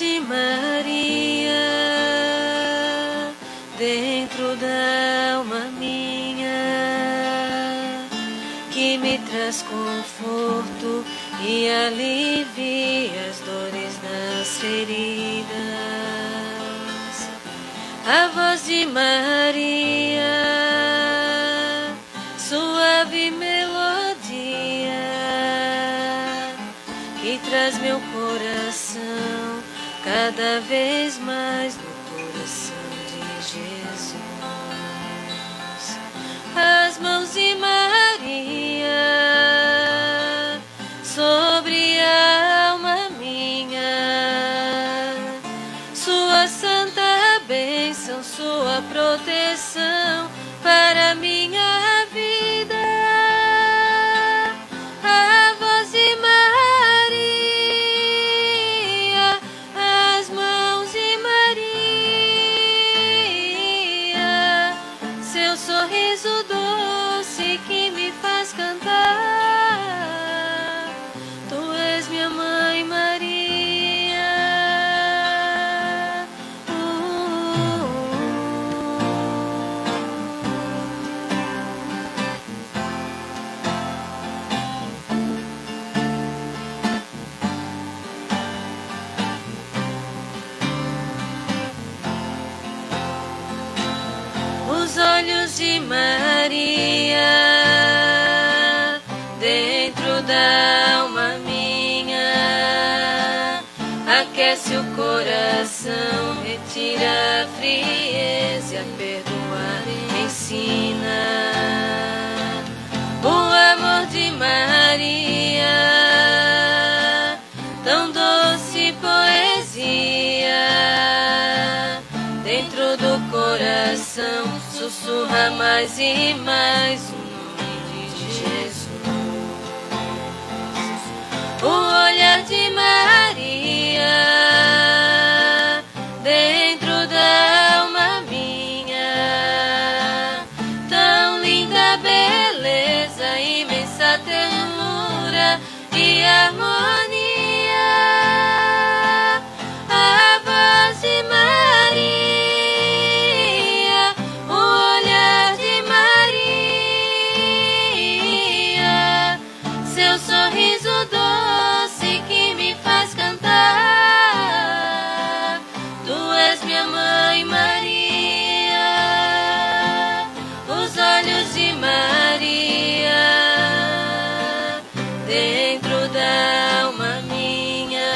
de Maria dentro da alma minha, que me traz conforto e alivia as dores nas feridas. A voz de Maria, suave melodia, que traz meu coração cada vez mais no coração de Jesus. As mãos de Maria sobre a alma minha, sua santa bênção, sua proteção para minha vida. A voz de Maria, as mãos de Maria, seu sorriso doce que me faz cantar. Tu és minha mãe Maria. Os olhos de Maria dentro da alma minha, aquece o coração, retira a frieza e a perdoar ensina. O amor de Maria, tão doce poesia, dentro do coração sussurra mais e mais o nome de Jesus. O olhar de Maria dentro da alma minha, tão linda beleza, imensa ternura e harmonia. A voz de Maria, o olhar de Maria, seu sorriso doce que me faz cantar. Tu és minha mãe Maria. Os olhos de Maria dentro da alma minha,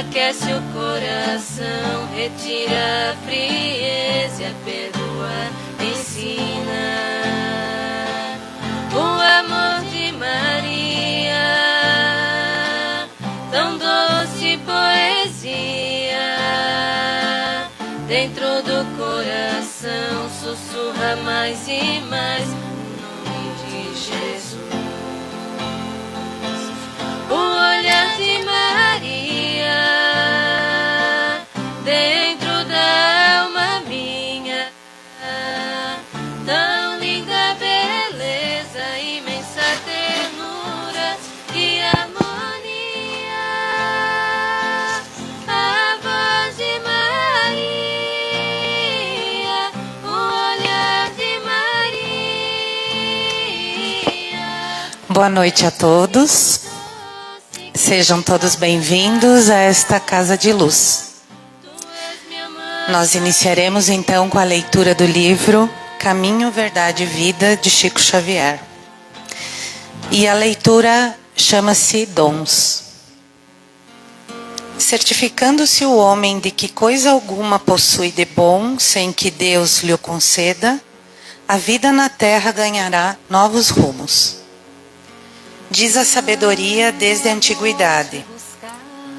aquece o coração, retira a frieza e a perdoar ensina. O amor de Maria, tão doce poesia, dentro do coração sussurra mais e mais o nome de Jesus. O olhar de Maria dentro da alma minha, tão linda beleza, imensa ternura e harmonia. A voz de Maria, o olhar de Maria. Boa noite a todos. Sejam todos bem-vindos a esta Casa de Luz. Nós iniciaremos então com a leitura do livro Caminho, Verdade e Vida, de Chico Xavier. E a leitura chama-se Dons. Certificando-se o homem de que coisa alguma possui de bom, sem que Deus lhe o conceda, a vida na terra ganhará novos rumos. Diz a sabedoria desde a antiguidade: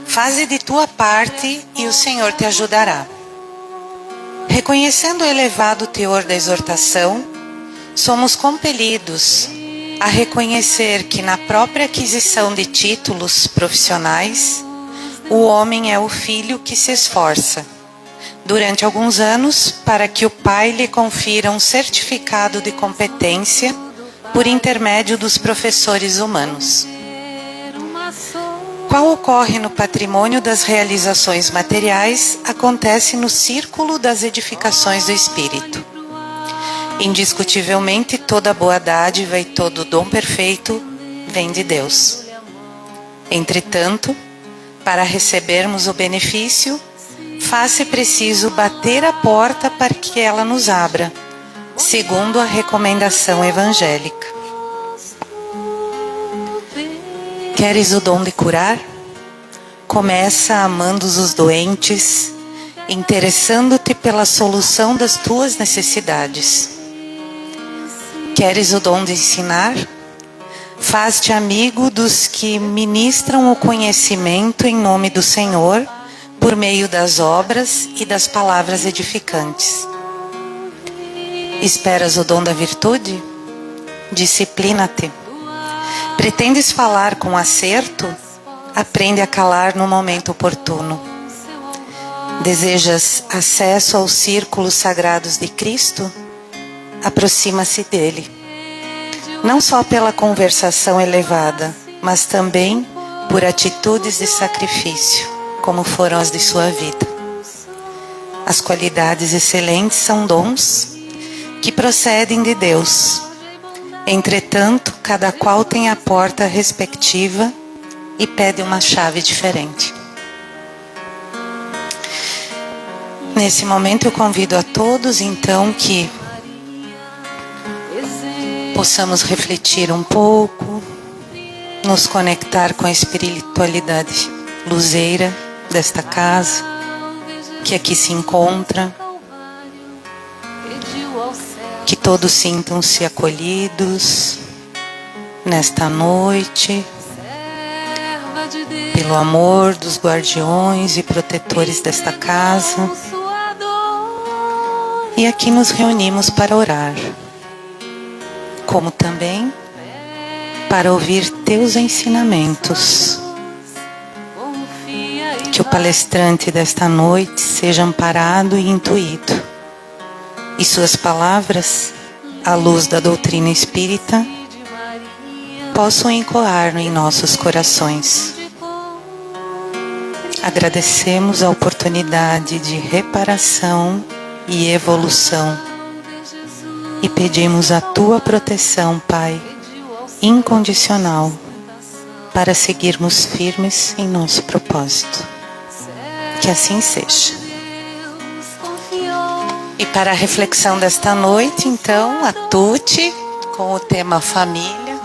faze de tua parte e o Senhor te ajudará. Reconhecendo o elevado teor da exortação, somos compelidos a reconhecer que na própria aquisição de títulos profissionais, o homem é o filho que se esforça, durante alguns anos, para que o pai lhe confira um certificado de competência por intermédio dos professores humanos. qual ocorre no patrimônio das realizações materiais, acontece no círculo das edificações do Espírito. Indiscutivelmente, toda boa dádiva e todo dom perfeito vem de Deus. Entretanto, para recebermos o benefício, faz-se preciso bater a porta para que ela nos abra, segundo a recomendação evangélica. Queres o dom de curar? Começa amando os doentes, interessando-te pela solução das tuas necessidades. Queres o dom de ensinar? Faz-te amigo dos que ministram o conhecimento em nome do Senhor, por meio das obras e das palavras edificantes. Esperas o dom da virtude? Disciplina-te. Pretendes falar com acerto? Aprende a calar no momento oportuno. Desejas acesso aos círculos sagrados de Cristo? Aproxima-se dele. Não só pela conversação elevada, mas também por atitudes de sacrifício, como foram as de sua vida. As qualidades excelentes são dons que procedem de Deus. Entretanto, cada qual tem a porta respectiva e pede uma chave diferente. Nesse momento eu convido a todos, então, que possamos refletir um pouco, nos conectar com a espiritualidade luzeira desta casa, que aqui se encontra, que todos sintam-se acolhidos nesta noite, pelo amor dos guardiões e protetores desta casa. E aqui nos reunimos para orar, como também para ouvir teus ensinamentos. Que o palestrante desta noite seja amparado e intuído, e suas palavras, à luz da doutrina espírita, possam ecoar em nossos corações. Agradecemos a oportunidade de reparação e evolução e pedimos a tua proteção, Pai, incondicional, para seguirmos firmes em nosso propósito. Que assim seja. E para a reflexão desta noite, então, a Tuti, com o tema família.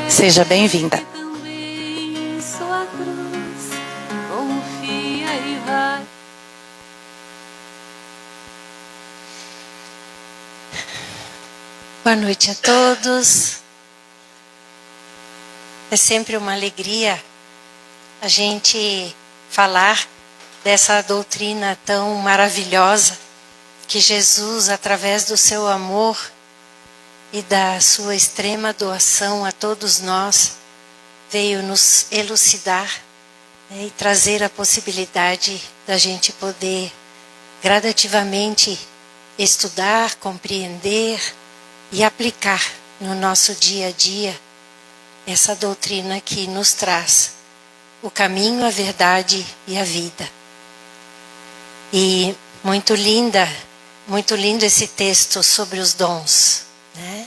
Seja bem-vinda. Boa noite a todos. É sempre uma alegria a gente falar dessa doutrina tão maravilhosa que Jesus, através do seu amor e da sua extrema doação a todos nós, veio nos elucidar, né, e trazer a possibilidade da gente poder gradativamente estudar, compreender e aplicar no nosso dia a dia essa doutrina que nos traz o caminho, a verdade e a vida. E muito lindo esse texto sobre os dons, né?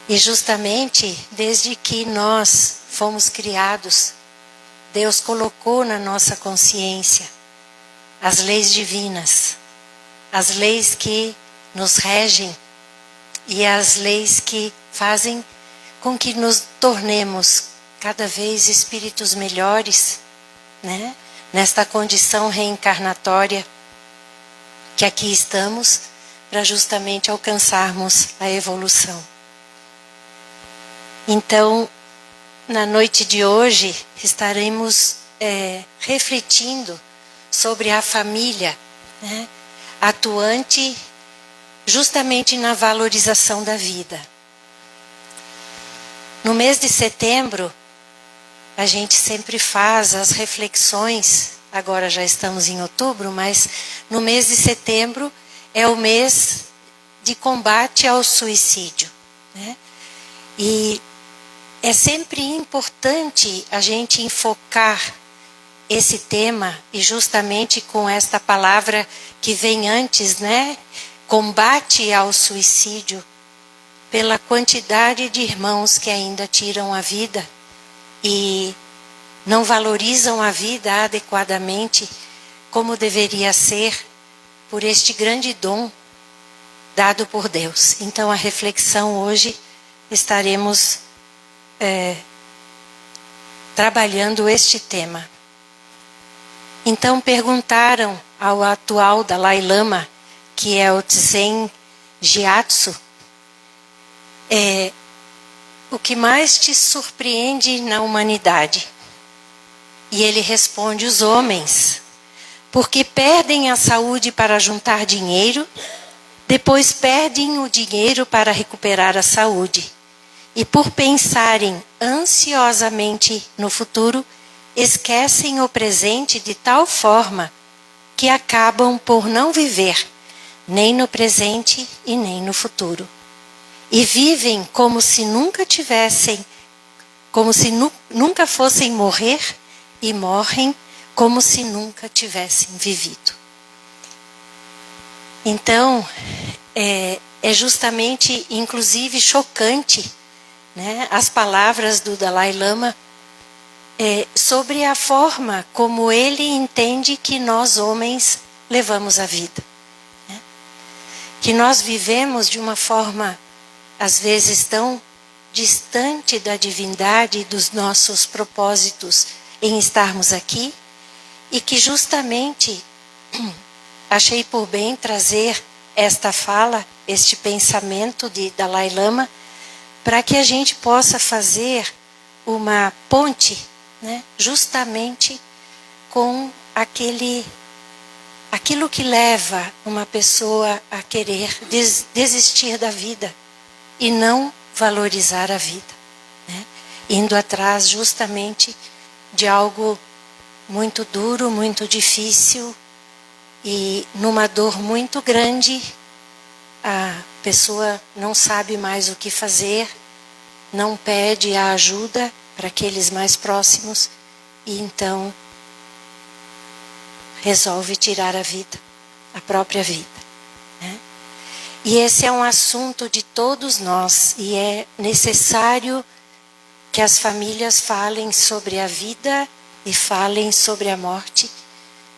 E justamente desde que nós fomos criados, Deus colocou na nossa consciência as leis divinas, as leis que nos regem e as leis que fazem com que nos tornemos cada vez espíritos melhores, né? Nesta condição reencarnatória que aqui estamos para justamente alcançarmos a evolução. Então, na noite de hoje, estaremos refletindo sobre a família, né, atuante justamente na valorização da vida. No mês de setembro, a gente sempre faz as reflexões, agora já estamos em outubro, mas no mês de setembro é o mês de combate ao suicídio, né? E é sempre importante a gente enfocar esse tema, e justamente com esta palavra que vem antes, né? Combate ao suicídio, pela quantidade de irmãos que ainda tiram a vida e não valorizam a vida adequadamente como deveria ser, por este grande dom dado por Deus. Então a reflexão hoje estaremos trabalhando este tema. Então perguntaram ao atual Dalai Lama, que é o Tsen Gyatso, o que mais te surpreende na humanidade? E ele responde: os homens, porque perdem a saúde para juntar dinheiro, depois perdem o dinheiro para recuperar a saúde. E por pensarem ansiosamente no futuro, esquecem o presente de tal forma que acabam por não viver, nem no presente e nem no futuro. E vivem como se nunca tivessem, como se nunca fossem morrer, e morrem como se nunca tivessem vivido. Então, é justamente, inclusive, chocante, né, as palavras do Dalai Lama sobre a forma como ele entende que nós homens levamos a vida. Né? Que nós vivemos de uma forma, às vezes, tão distante da divindade e dos nossos propósitos em estarmos aqui, e que justamente achei por bem trazer esta fala, este pensamento de Dalai Lama, para que a gente possa fazer uma ponte, né, justamente com aquilo que leva uma pessoa a querer desistir da vida e não valorizar a vida, né, indo atrás justamente de algo muito duro, muito difícil, e numa dor muito grande, a pessoa não sabe mais o que fazer, não pede a ajuda para aqueles mais próximos, e então resolve tirar a vida, a própria vida. Né? E esse é um assunto de todos nós, e é necessário que as famílias falem sobre a vida e falem sobre a morte,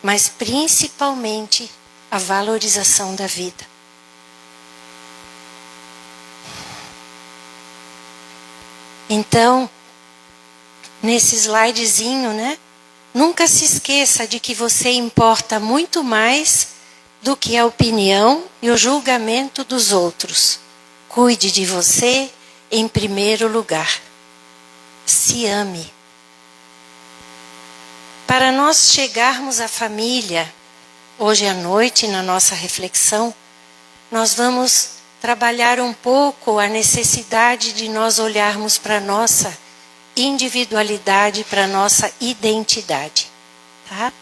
mas principalmente a valorização da vida. Então, nesse slidezinho, né? Nunca se esqueça de que você importa muito mais do que a opinião e o julgamento dos outros. Cuide de você em primeiro lugar. Se ame. Para nós chegarmos à família, hoje à noite, na nossa reflexão, nós vamos trabalhar um pouco a necessidade de nós olharmos para a nossa individualidade, para a nossa identidade. Tá?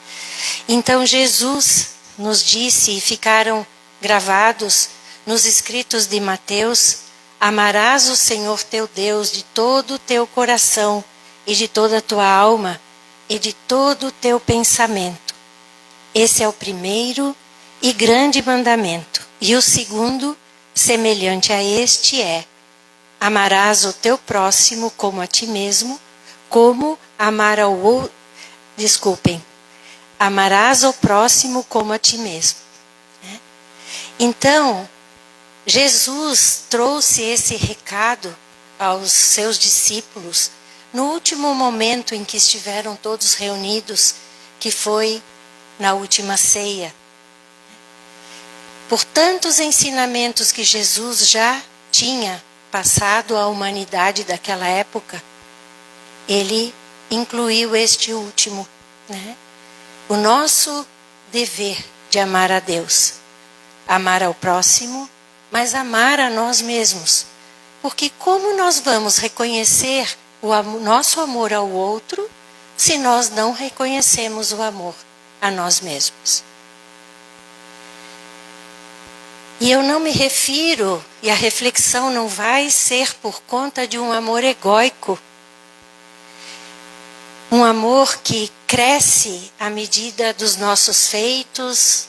Então Jesus nos disse, e ficaram gravados nos escritos de Mateus: amarás o Senhor teu Deus de todo o teu coração e de toda a tua alma e de todo o teu pensamento. Esse é o primeiro e grande mandamento. E o segundo, semelhante a este, é: amarás o teu próximo como a ti mesmo, como amar ao outro. Amarás o próximo como a ti mesmo. Então, Jesus trouxe esse recado aos seus discípulos no último momento em que estiveram todos reunidos, que foi na última ceia. Por tantos ensinamentos que Jesus já tinha passado à humanidade daquela época, ele incluiu este último, né? O nosso dever de amar a Deus, amar ao próximo, mas amar a nós mesmos. Porque como nós vamos reconhecer o nosso amor ao outro se nós não reconhecemos o amor a nós mesmos? E eu não me refiro, e a reflexão não vai ser por conta de um amor egóico Um amor que cresce à medida dos nossos feitos,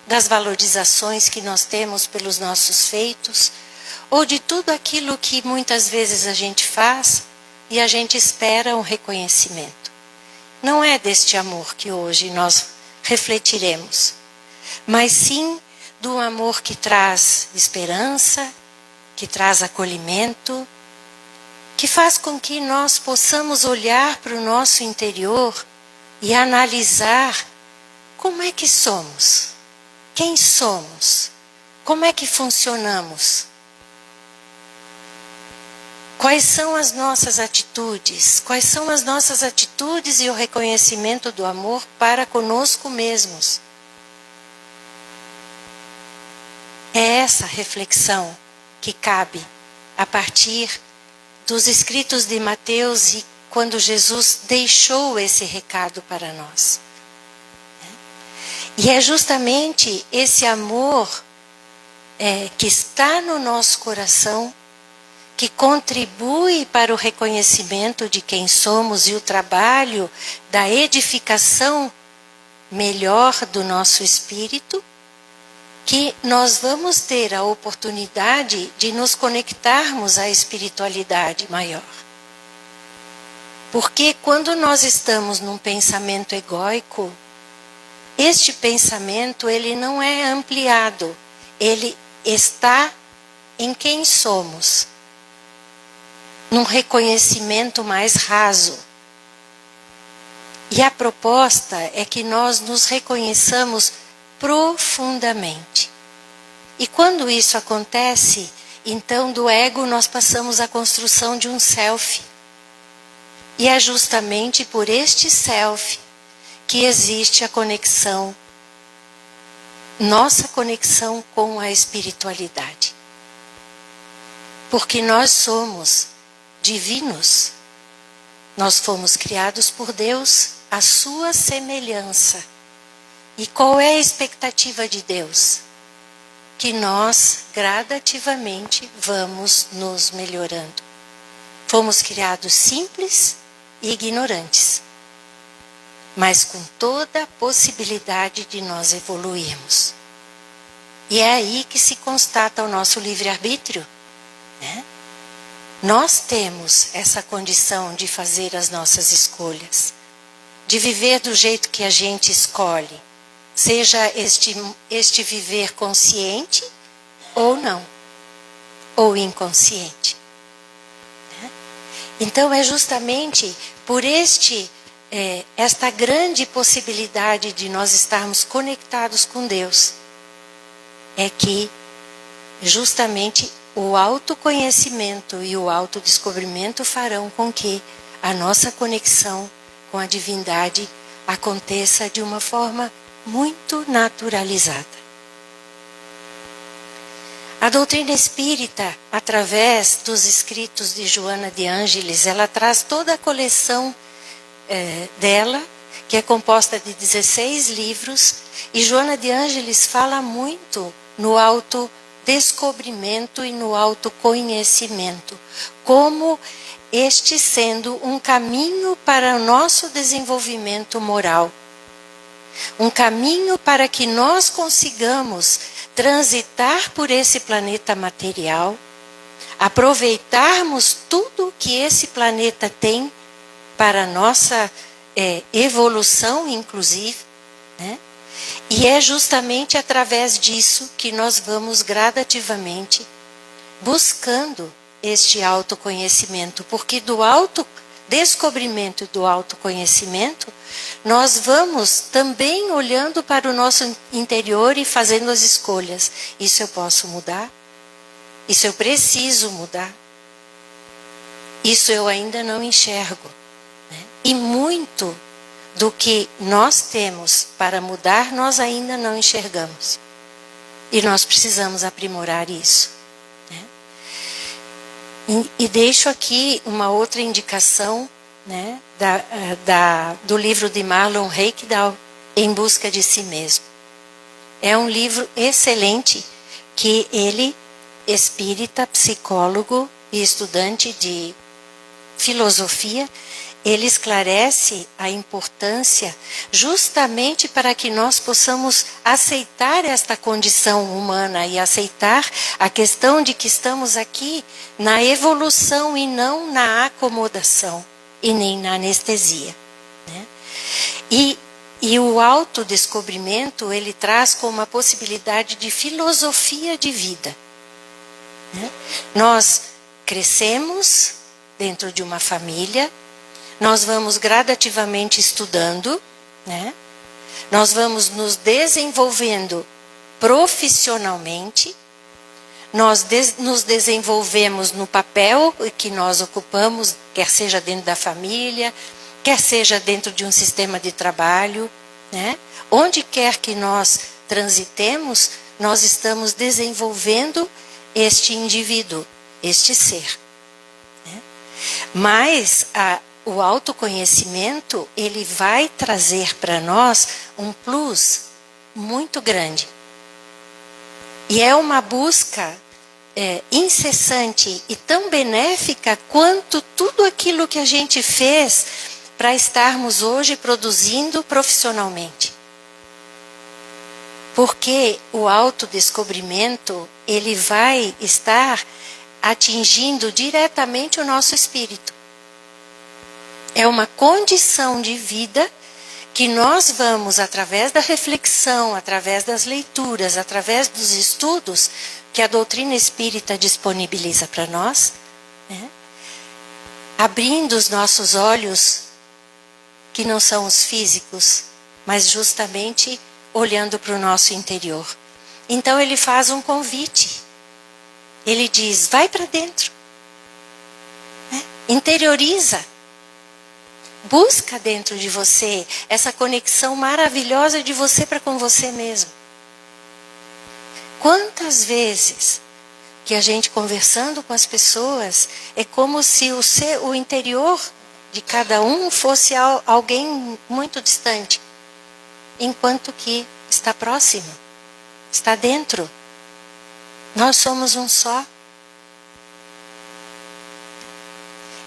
das valorizações que nós temos pelos nossos feitos, ou de tudo aquilo que muitas vezes a gente faz e a gente espera um reconhecimento. Não é deste amor que hoje nós refletiremos, mas sim do amor que traz esperança, que traz acolhimento, que faz com que nós possamos olhar para o nosso interior e analisar como é que somos, quem somos, como é que funcionamos, quais são as nossas atitudes, e o reconhecimento do amor para conosco mesmos. É essa reflexão que cabe a partir dos escritos de Mateus e quando Jesus deixou esse recado para nós. E é justamente esse amor que está no nosso coração, que contribui para o reconhecimento de quem somos e o trabalho da edificação melhor do nosso espírito, que nós vamos ter a oportunidade de nos conectarmos à espiritualidade maior. Porque quando nós estamos num pensamento egóico, este pensamento ele não é ampliado, ele está em quem somos, num reconhecimento mais raso. E a proposta é que nós nos reconheçamos profundamente. E quando isso acontece, então do ego nós passamos à construção de um self. E é justamente por este self que existe a conexão, nossa conexão com a espiritualidade. Porque nós somos divinos. Nós fomos criados por Deus à sua semelhança. E qual é a expectativa de Deus? Que nós gradativamente vamos nos melhorando. Fomos criados simples e ignorantes, mas com toda a possibilidade de nós evoluirmos. E é aí que se constata o nosso livre-arbítrio, né? Nós temos essa condição de fazer as nossas escolhas, de viver do jeito que a gente escolhe, seja este viver consciente ou não, ou inconsciente. Então é justamente por esta grande possibilidade de nós estarmos conectados com Deus, é que justamente o autoconhecimento e o autodescobrimento farão com que a nossa conexão com a divindade aconteça de uma forma muito naturalizada. A doutrina espírita, através dos escritos de Joana de Ângeles, ela traz toda a coleção dela, que é composta de 16 livros, e Joana de Ângeles fala muito no autodescobrimento e no autoconhecimento, como este sendo um caminho para o nosso desenvolvimento moral. Um caminho para que nós consigamos transitar por esse planeta material, aproveitarmos tudo que esse planeta tem para a nossa evolução, inclusive, né? E é justamente através disso que nós vamos gradativamente buscando este autoconhecimento, porque do autodescobrimento e do autoconhecimento, nós vamos também olhando para o nosso interior e fazendo as escolhas. Isso eu posso mudar? Isso eu preciso mudar? Isso eu ainda não enxergo, né? E muito do que nós temos para mudar, nós ainda não enxergamos. E nós precisamos aprimorar isso, né? E deixo aqui uma outra indicação, né, do livro de Marlon Reikdal, Em Busca de Si Mesmo. É um livro excelente que ele, espírita, psicólogo e estudante de filosofia, ele esclarece a importância justamente para que nós possamos aceitar esta condição humana e aceitar a questão de que estamos aqui na evolução e não na acomodação e nem na anestesia, né? E o autodescobrimento, ele traz como uma possibilidade de filosofia de vida, né? Nós crescemos dentro de uma família, nós vamos gradativamente estudando, né? Nós vamos nos desenvolvendo profissionalmente, nós nos desenvolvemos no papel que nós ocupamos, quer seja dentro da família, quer seja dentro de um sistema de trabalho, né? Onde quer que nós transitemos, nós estamos desenvolvendo este indivíduo, este ser, né? Mas o autoconhecimento, ele vai trazer para nós um plus muito grande. E é uma busca incessante e tão benéfica quanto tudo aquilo que a gente fez para estarmos hoje produzindo profissionalmente. Porque o autodescobrimento, ele vai estar atingindo diretamente o nosso espírito. É uma condição de vida que nós vamos, através da reflexão, através das leituras, através dos estudos que a doutrina espírita disponibiliza para nós, né? Abrindo os nossos olhos, que não são os físicos, mas justamente olhando para o nosso interior. Então ele faz um convite. Ele diz, vai para dentro, né? Interioriza. Busca dentro de você essa conexão maravilhosa de você para com você mesmo. Quantas vezes que a gente conversando com as pessoas, é como se o interior de cada um fosse alguém muito distante, enquanto que está próximo, está dentro. Nós somos um só.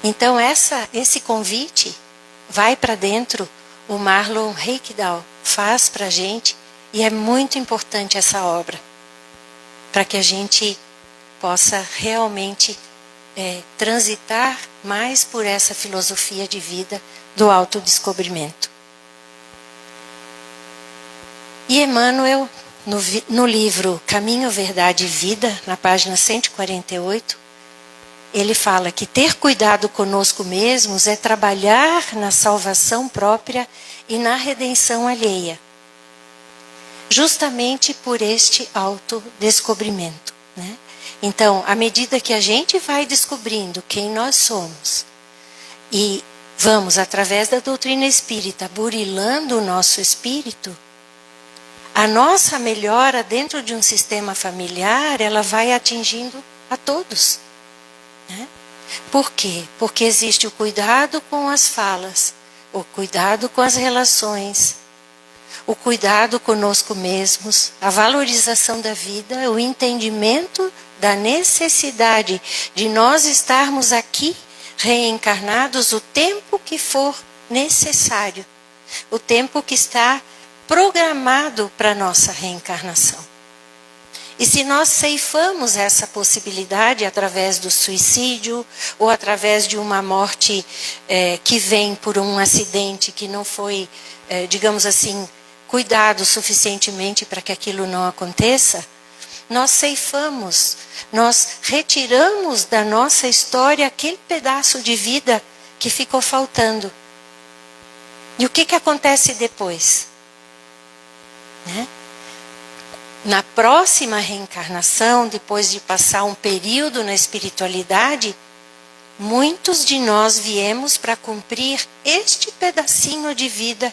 Então esse convite, vai para dentro, o Marlon Reikdal faz para a gente, e é muito importante essa obra, para que a gente possa realmente transitar mais por essa filosofia de vida do autodescobrimento. E Emmanuel, no livro Caminho, Verdade e Vida, na página 148, ele fala que ter cuidado conosco mesmos é trabalhar na salvação própria e na redenção alheia. Justamente por este autodescobrimento, né? Então, à medida que a gente vai descobrindo quem nós somos e vamos, através da doutrina espírita, burilando o nosso espírito, a nossa melhora dentro de um sistema familiar, ela vai atingindo a todos. Por quê? Porque existe o cuidado com as falas, o cuidado com as relações, o cuidado conosco mesmos, a valorização da vida, o entendimento da necessidade de nós estarmos aqui reencarnados o tempo que for necessário, o tempo que está programado para a nossa reencarnação. E se nós ceifamos essa possibilidade através do suicídio ou através de uma morte que vem por um acidente que não foi, digamos assim, cuidado suficientemente para que aquilo não aconteça, nós ceifamos, nós retiramos da nossa história aquele pedaço de vida que ficou faltando. E o que acontece depois? Né? Na próxima reencarnação, depois de passar um período na espiritualidade, muitos de nós viemos para cumprir este pedacinho de vida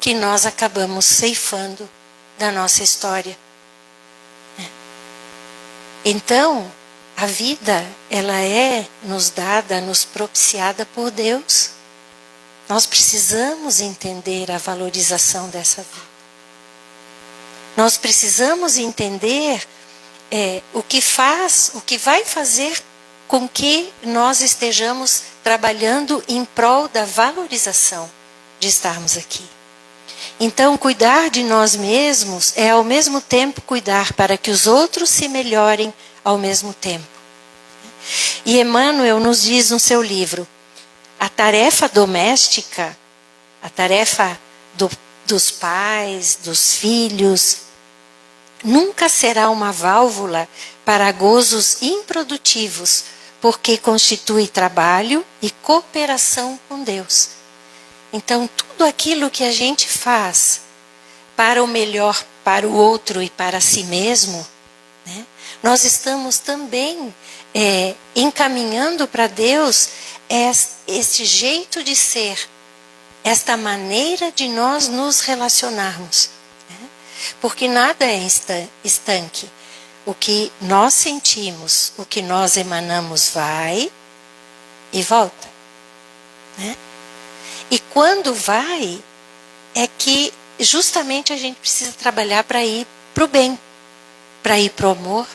que nós acabamos ceifando da nossa história. Então, a vida, ela é nos dada, nos propiciada por Deus. Nós precisamos entender a valorização dessa vida. Nós precisamos entender o que vai fazer com que nós estejamos trabalhando em prol da valorização de estarmos aqui. Então, cuidar de nós mesmos é ao mesmo tempo cuidar para que os outros se melhorem ao mesmo tempo. E Emmanuel nos diz no seu livro, a tarefa doméstica, a tarefa dos pais, dos filhos, nunca será uma válvula para gozos improdutivos, porque constitui trabalho e cooperação com Deus. Então, tudo aquilo que a gente faz para o melhor, para o outro e para si mesmo, né, nós estamos também encaminhando para Deus esse jeito de ser, esta maneira de nós nos relacionarmos. Né? Porque nada é estanque. O que nós sentimos, o que nós emanamos vai e volta. Né? E quando vai, é que justamente a gente precisa trabalhar para ir para o bem, para ir para o amor,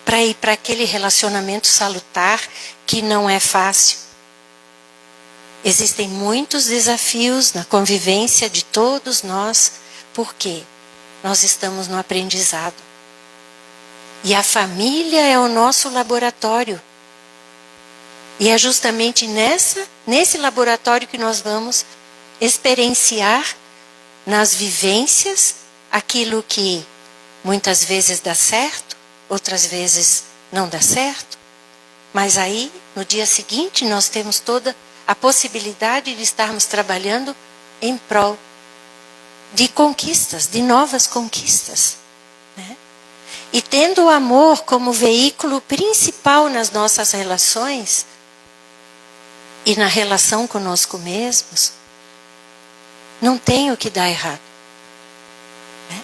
para ir para aquele relacionamento salutar que não é fácil. Existem muitos desafios na convivência de todos nós, porque nós estamos no aprendizado. E a família é o nosso laboratório. E é justamente nesse laboratório que nós vamos experienciar nas vivências aquilo que muitas vezes dá certo, outras vezes não dá certo. Mas aí, no dia seguinte, nós temos toda a possibilidade de estarmos trabalhando em prol de conquistas, de novas conquistas. Né? E tendo o amor como veículo principal nas nossas relações e na relação conosco mesmos, não tem o que dar errado. Né?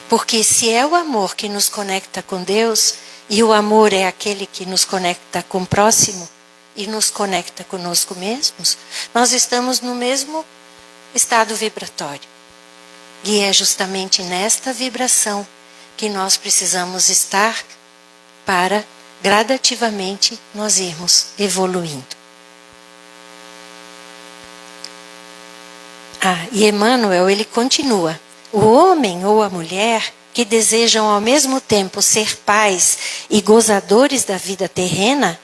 Porque se é o amor que nos conecta com Deus, e o amor é aquele que nos conecta com o próximo e nos conecta conosco mesmos, nós estamos no mesmo estado vibratório. E é justamente nesta vibração que nós precisamos estar para gradativamente nós irmos evoluindo. E Emmanuel, ele continua. O homem ou a mulher que desejam ao mesmo tempo ser pais e gozadores da vida terrena,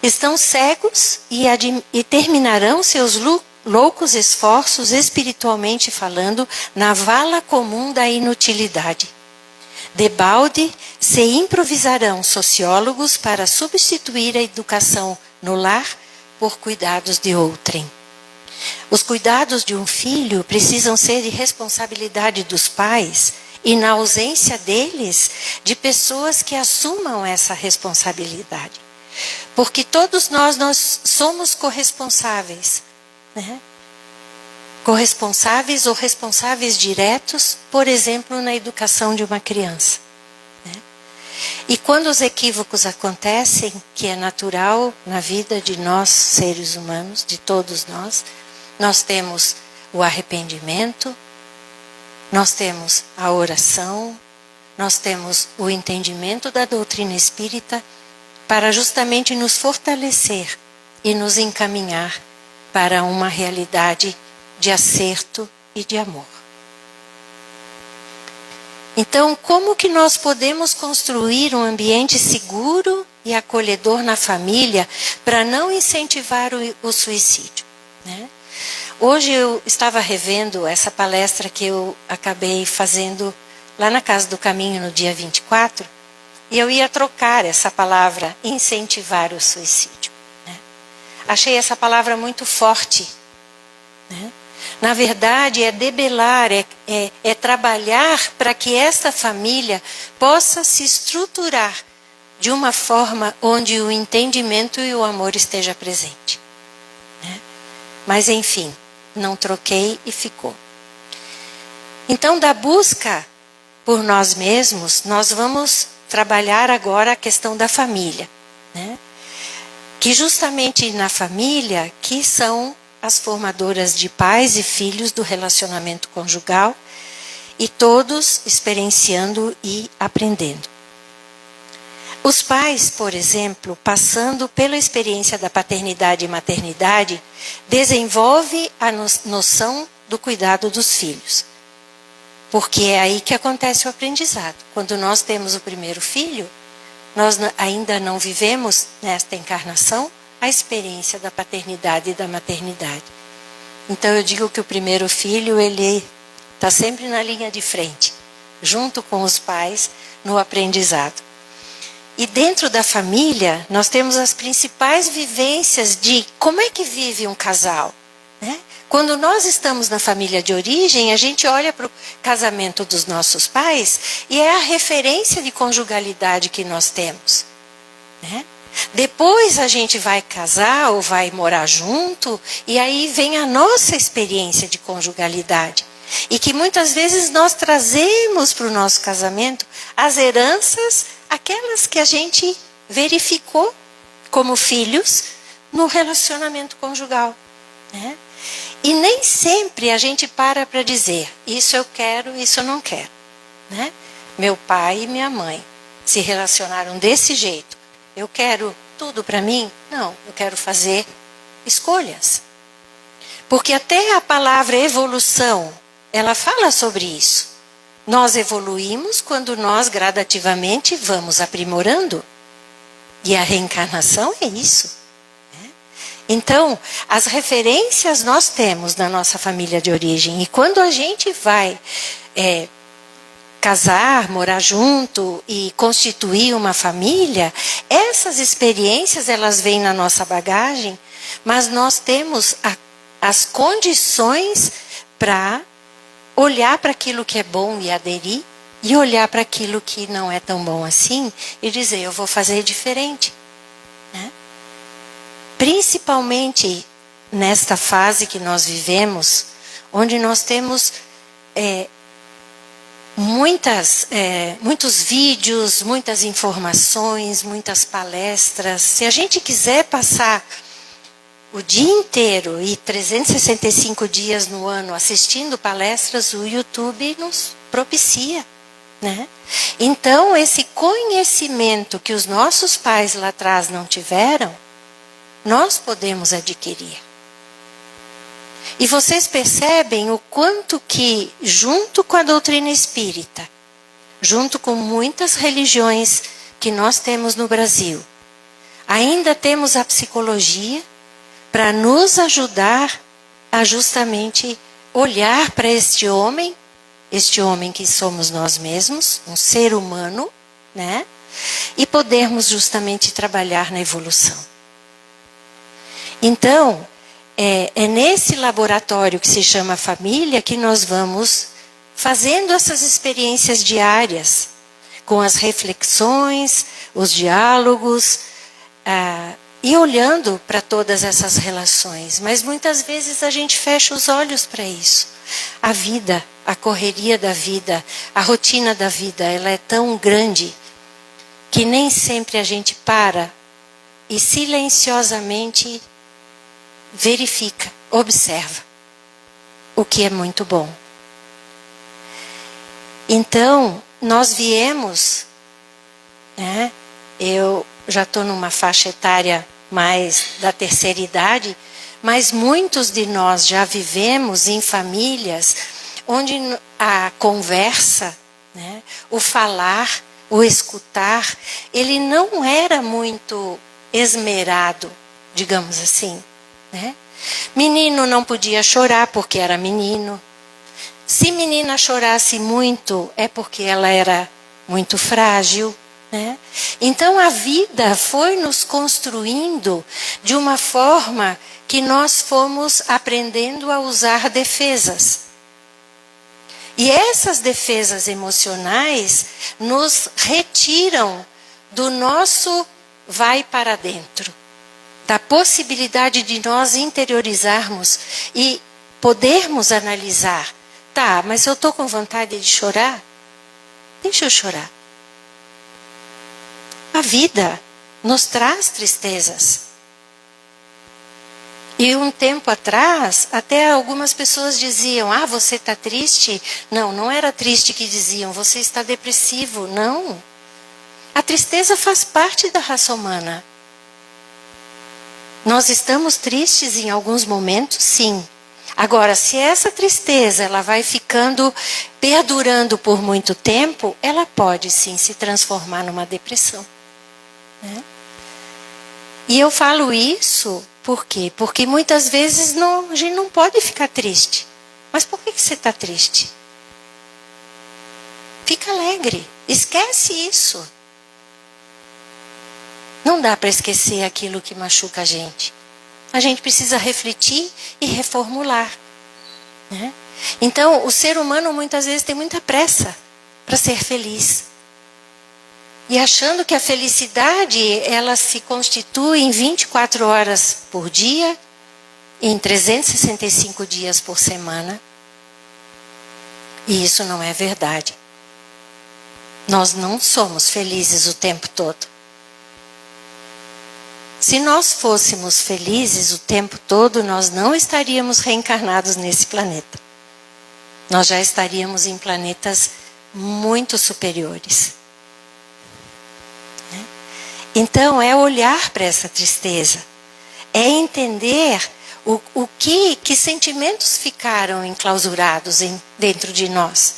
estão cegos e terminarão seus loucos esforços, espiritualmente falando, na vala comum da inutilidade. Debalde se improvisarão sociólogos para substituir a educação no lar por cuidados de outrem. Os cuidados de um filho precisam ser de responsabilidade dos pais e, na ausência deles, de pessoas que assumam essa responsabilidade. Porque todos nós somos corresponsáveis, né? Corresponsáveis ou responsáveis diretos, por exemplo, na educação de uma criança. Né? E quando os equívocos acontecem, que é natural na vida de nós, seres humanos, de todos nós temos o arrependimento, nós temos a oração, nós temos o entendimento da doutrina espírita para justamente nos fortalecer e nos encaminhar para uma realidade de acerto e de amor. Então, como que nós podemos construir um ambiente seguro e acolhedor na família para não incentivar o suicídio? Né? Hoje eu estava revendo essa palestra que eu acabei fazendo lá na Casa do Caminho no dia 24, e eu ia trocar essa palavra, incentivar o suicídio. Né? Achei essa palavra muito forte. Né? Na verdade, é debelar, é trabalhar para que esta família possa se estruturar de uma forma onde o entendimento e o amor esteja presente. Né? Mas, enfim, não troquei e ficou. Então, da busca por nós mesmos, nós vamos trabalhar agora a questão da família. Né? Que justamente na família, que são as formadoras de pais e filhos do relacionamento conjugal, e todos experienciando e aprendendo. Os pais, por exemplo, passando pela experiência da paternidade e maternidade, desenvolvem a noção do cuidado dos filhos. Porque é aí que acontece o aprendizado. Quando nós temos o primeiro filho, nós ainda não vivemos nesta encarnação a experiência da paternidade e da maternidade. Então eu digo que o primeiro filho, ele está sempre na linha de frente, junto com os pais, no aprendizado. E dentro da família, nós temos as principais vivências de como é que vive um casal, né? Quando nós estamos na família de origem, a gente olha para o casamento dos nossos pais e é a referência de conjugalidade que nós temos, né? Depois a gente vai casar ou vai morar junto e aí vem a nossa experiência de conjugalidade. E que muitas vezes nós trazemos para o nosso casamento as heranças, aquelas que a gente verificou como filhos no relacionamento conjugal, né? E nem sempre a gente para dizer, isso eu quero, isso eu não quero, né? Meu pai e minha mãe se relacionaram desse jeito. Eu quero tudo para mim? Não, eu quero fazer escolhas. Porque até a palavra evolução, ela fala sobre isso. Nós evoluímos quando nós gradativamente vamos aprimorando. E a reencarnação é isso, né? Então, as referências nós temos na nossa família de origem. E quando a gente vai casar, morar junto e constituir uma família, essas experiências elas vêm na nossa bagagem, mas nós temos as condições para olhar para aquilo que é bom e aderir, e olhar para aquilo que não é tão bom assim e dizer, eu vou fazer diferente, né? Principalmente nesta fase que nós vivemos, onde nós temos muitos vídeos, muitas informações, muitas palestras. Se a gente quiser passar o dia inteiro e 365 dias no ano assistindo palestras, o YouTube nos propicia, né? Então, esse conhecimento que os nossos pais lá atrás não tiveram, nós podemos adquirir. E vocês percebem o quanto que, junto com a doutrina espírita, junto com muitas religiões que nós temos no Brasil, ainda temos a psicologia para nos ajudar a justamente olhar para este homem que somos nós mesmos, um ser humano, né? E podermos justamente trabalhar na evolução. Então, é nesse laboratório que se chama família que nós vamos fazendo essas experiências diárias, com as reflexões, os diálogos, e olhando para todas essas relações. Mas muitas vezes a gente fecha os olhos para isso. A vida, a correria da vida, a rotina da vida, ela é tão grande que nem sempre a gente para e silenciosamente verifica, observa, o que é muito bom. Então, nós viemos, né? Eu já estou numa faixa etária mais da terceira idade, mas muitos de nós já vivemos em famílias onde a conversa, né, o falar, o escutar, ele não era muito esmerado, digamos assim, né? Menino não podia chorar porque era menino. Se menina chorasse muito, é porque ela era muito frágil, né? Então a vida foi nos construindo de uma forma que nós fomos aprendendo a usar defesas. E essas defesas emocionais nos retiram do nosso vai para dentro, da possibilidade de nós interiorizarmos e podermos analisar. Tá, mas eu estou com vontade de chorar? Deixa eu chorar. A vida nos traz tristezas. E um tempo atrás, até algumas pessoas diziam, você está triste? Não, não era triste que diziam, você está depressivo. Não. A tristeza faz parte da raça humana. Nós estamos tristes em alguns momentos, sim. Agora, se essa tristeza ela vai ficando, perdurando por muito tempo, ela pode sim se transformar numa depressão. Né? E eu falo isso por quê? Porque muitas vezes a gente não pode ficar triste. Mas por que você está triste? Fica alegre, esquece isso. Não dá para esquecer aquilo que machuca a gente. A gente precisa refletir e reformular. Né? Então, o ser humano muitas vezes tem muita pressa para ser feliz. E achando que a felicidade, ela se constitui em 24 horas por dia, em 365 dias por semana. E isso não é verdade. Nós não somos felizes o tempo todo. Se nós fôssemos felizes o tempo todo, nós não estaríamos reencarnados nesse planeta. Nós já estaríamos em planetas muito superiores. Então, é olhar para essa tristeza. É entender que sentimentos ficaram enclausurados dentro de nós.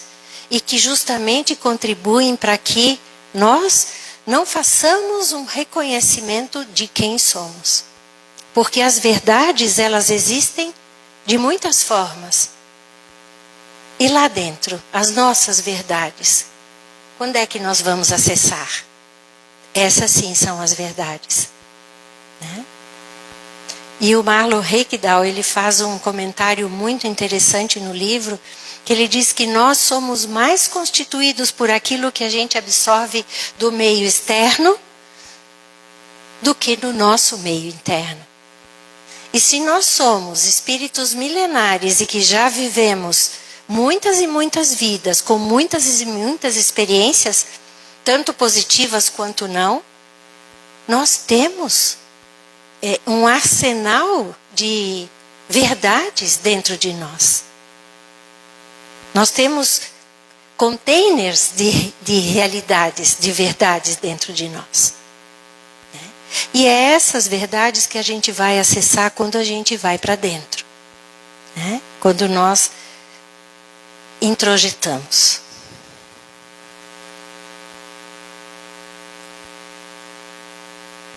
E que justamente contribuem para que nós não façamos um reconhecimento de quem somos. Porque as verdades, elas existem de muitas formas. E lá dentro, as nossas verdades, quando é que nós vamos acessar? Essas sim são as verdades. Né? E o Marlon Reikdal, ele faz um comentário muito interessante no livro, que ele diz que nós somos mais constituídos por aquilo que a gente absorve do meio externo do que no nosso meio interno. E se nós somos espíritos milenares e que já vivemos muitas e muitas vidas, com muitas e muitas experiências, tanto positivas quanto não, nós temos um arsenal de verdades dentro de nós. Nós temos containers de realidades, de verdades dentro de nós. Né? E é essas verdades que a gente vai acessar quando a gente vai para dentro. Né? Quando nós introjetamos.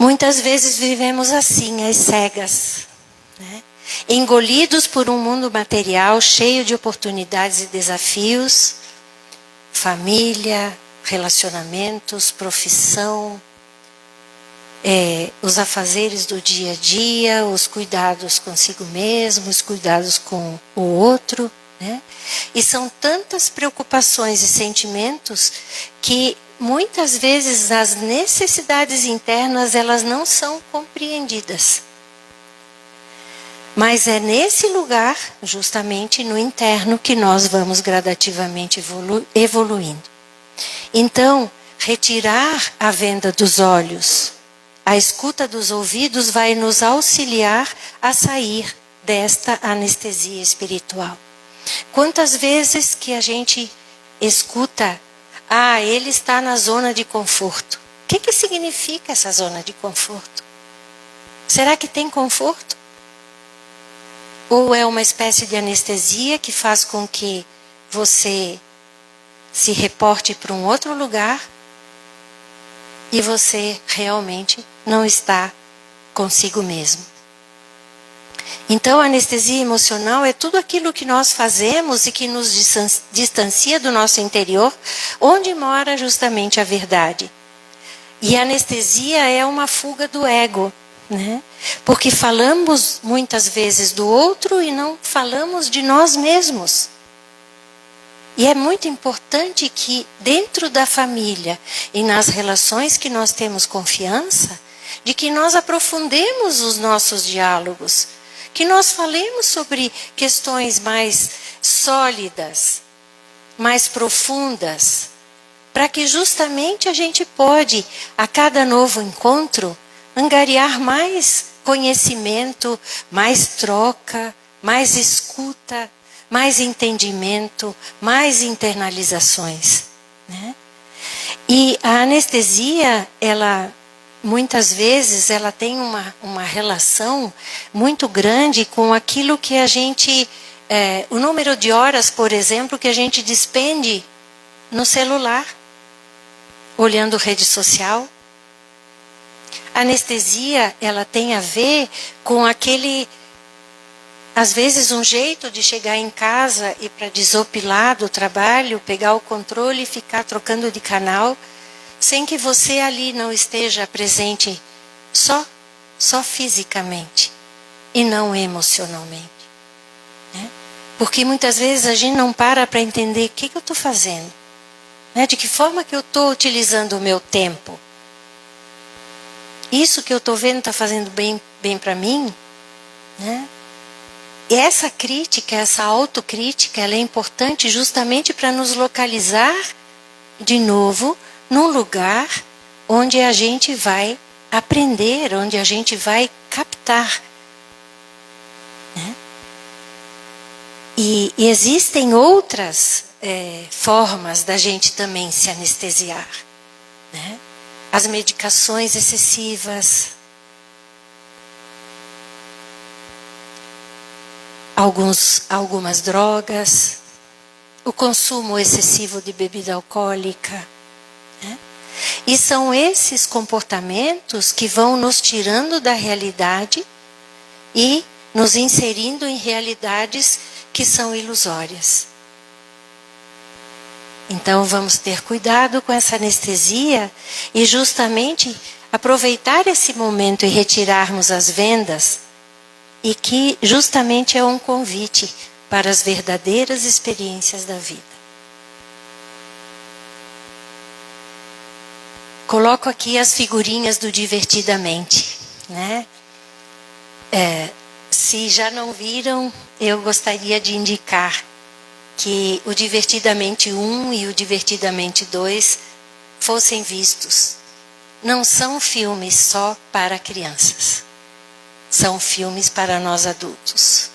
Muitas vezes vivemos assim, às cegas, né? Engolidos por um mundo material cheio de oportunidades e desafios, família, relacionamentos, profissão, os afazeres do dia a dia, os cuidados consigo mesmo, os cuidados com o outro, né? E são tantas preocupações e sentimentos que muitas vezes as necessidades internas elas não são compreendidas. Mas é nesse lugar, justamente no interno, que nós vamos gradativamente evoluindo. Então, retirar a venda dos olhos, a escuta dos ouvidos vai nos auxiliar a sair desta anestesia espiritual. Quantas vezes que a gente escuta, ele está na zona de conforto. O que significa essa zona de conforto? Será que tem conforto? Ou é uma espécie de anestesia que faz com que você se reporte para um outro lugar e você realmente não está consigo mesmo. Então, a anestesia emocional é tudo aquilo que nós fazemos e que nos distancia do nosso interior, onde mora justamente a verdade. E a anestesia é uma fuga do ego. Né? Porque falamos muitas vezes do outro e não falamos de nós mesmos. E é muito importante que dentro da família e nas relações que nós temos confiança, de que nós aprofundemos os nossos diálogos, que nós falemos sobre questões mais sólidas, mais profundas, para que justamente a gente pode, a cada novo encontro, angariar mais conhecimento, mais troca, mais escuta, mais entendimento, mais internalizações. Né? E a anestesia, ela muitas vezes ela tem uma relação muito grande com aquilo que a gente, o número de horas, por exemplo, que a gente despende no celular, olhando rede social. A anestesia, ela tem a ver com aquele, às vezes, um jeito de chegar em casa e para desopilar do trabalho, pegar o controle e ficar trocando de canal, sem que você ali não esteja presente só fisicamente e não emocionalmente. Né? Porque muitas vezes a gente não para entender o que eu estou fazendo. Né? De que forma que eu estou utilizando o meu tempo. Isso que eu estou vendo está fazendo bem para mim? Né? E essa crítica, essa autocrítica, ela é importante justamente para nos localizar de novo num lugar onde a gente vai aprender, onde a gente vai captar. Né? E existem outras formas da gente também se anestesiar. Né? As medicações excessivas, algumas drogas, o consumo excessivo de bebida alcoólica. Né? E são esses comportamentos que vão nos tirando da realidade e nos inserindo em realidades que são ilusórias. Então vamos ter cuidado com essa anestesia e justamente aproveitar esse momento e retirarmos as vendas, e que justamente é um convite para as verdadeiras experiências da vida. Coloco aqui as figurinhas do Divertidamente. Né? Se já não viram, eu gostaria de indicar que o Divertidamente 1 e o Divertidamente 2 fossem vistos. Não são filmes só para crianças. São filmes para nós adultos.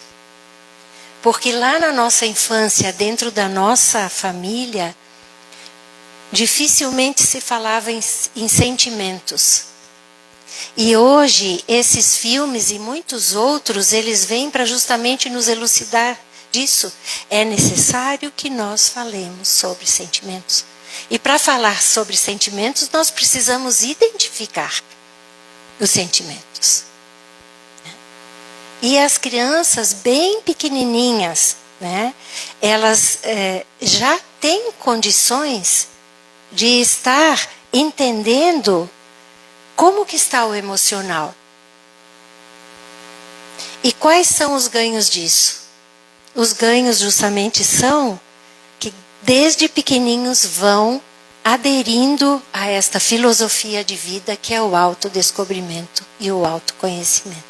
Porque lá na nossa infância, dentro da nossa família, dificilmente se falava em sentimentos. E hoje, esses filmes e muitos outros, eles vêm para justamente nos elucidar disso. É necessário que nós falemos sobre sentimentos. E para falar sobre sentimentos, nós precisamos identificar os sentimentos. E as crianças bem pequenininhas, né, elas já têm condições de estar entendendo como que está o emocional. E quais são os ganhos disso? Os ganhos justamente são que desde pequeninhos vão aderindo a esta filosofia de vida que é o autodescobrimento e o autoconhecimento.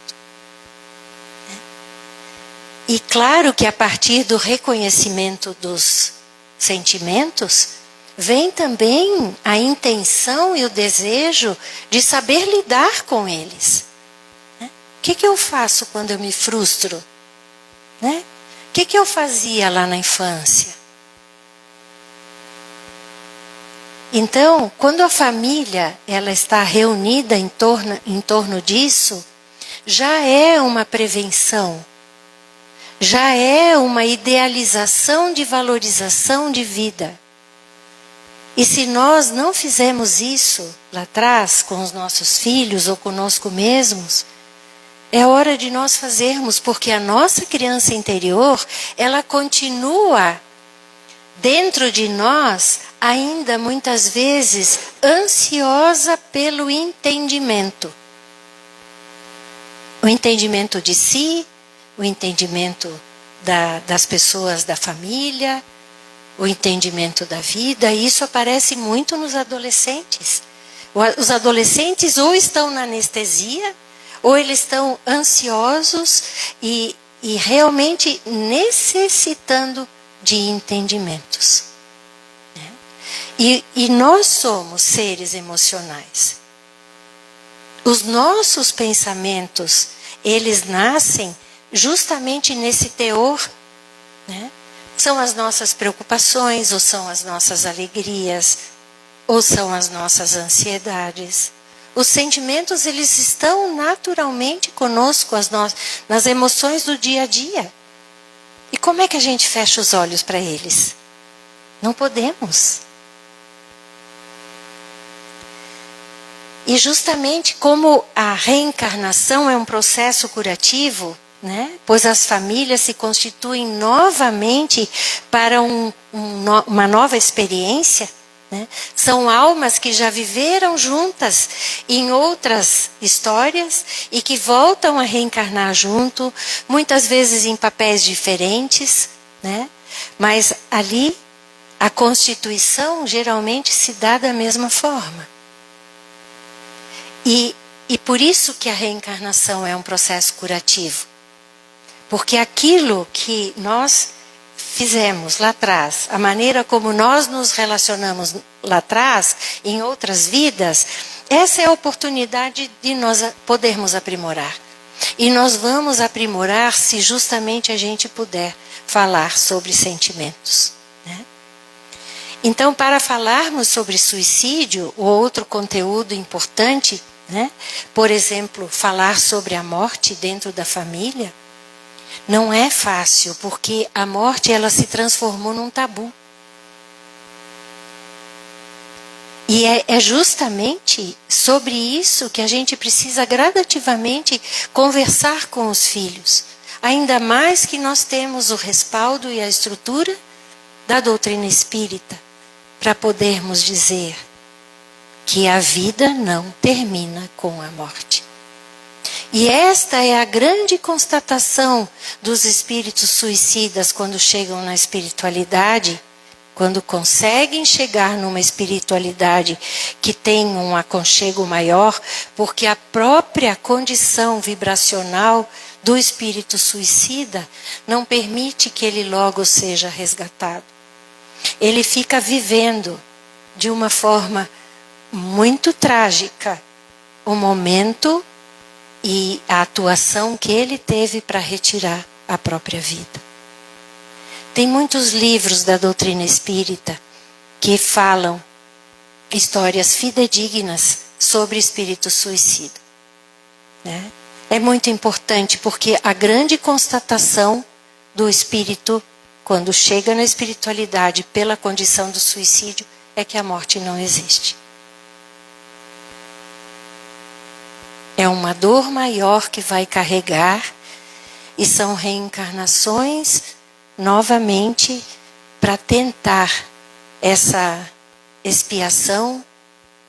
E claro que a partir do reconhecimento dos sentimentos, vem também a intenção e o desejo de saber lidar com eles. O que eu faço quando eu me frustro? Né? O que eu fazia lá na infância? Então, quando a família ela está reunida em torno disso, já é uma prevenção. Já é uma idealização de valorização de vida. E se nós não fizemos isso lá atrás, com os nossos filhos ou conosco mesmos, é hora de nós fazermos, porque a nossa criança interior, ela continua dentro de nós, ainda muitas vezes, ansiosa pelo entendimento. O entendimento de si, o entendimento das pessoas da família, o entendimento da vida. E isso aparece muito nos adolescentes. Os adolescentes ou estão na anestesia, ou eles estão ansiosos e realmente necessitando de entendimentos. E nós somos seres emocionais. Os nossos pensamentos, eles nascem justamente nesse teor, né? São as nossas preocupações ou são as nossas alegrias. ou são as nossas ansiedades? Os sentimentos, eles estão naturalmente conosco, nas emoções do dia a dia. E como é que a gente fecha os olhos para eles? Não podemos. E justamente como a reencarnação é um processo curativo, né? Pois as famílias se constituem novamente para uma nova experiência, né? São almas que já viveram juntas em outras histórias e que voltam a reencarnar junto, muitas vezes em papéis diferentes, né? Mas ali a constituição geralmente se dá da mesma forma. E por isso que a reencarnação é um processo curativo. Porque aquilo que nós fizemos lá atrás, a maneira como nós nos relacionamos lá atrás, em outras vidas, essa é a oportunidade de nós podermos aprimorar. E nós vamos aprimorar se justamente a gente puder falar sobre sentimentos, né? Então, para falarmos sobre suicídio, o outro conteúdo importante, né? Por exemplo, falar sobre a morte dentro da família, não é fácil, porque a morte ela se transformou num tabu. E é justamente sobre isso que a gente precisa gradativamente conversar com os filhos. Ainda mais que nós temos o respaldo e a estrutura da doutrina espírita, para podermos dizer que a vida não termina com a morte. E esta é a grande constatação dos espíritos suicidas quando chegam na espiritualidade, quando conseguem chegar numa espiritualidade que tem um aconchego maior, porque a própria condição vibracional do espírito suicida não permite que ele logo seja resgatado. Ele fica vivendo de uma forma muito trágica o momento e a atuação que ele teve para retirar a própria vida. Tem muitos livros da doutrina espírita que falam histórias fidedignas sobre espírito suicida, né? É muito importante porque a grande constatação do espírito, quando chega na espiritualidade pela condição do suicídio, é que a morte não existe. É uma dor maior que vai carregar e são reencarnações novamente para tentar essa expiação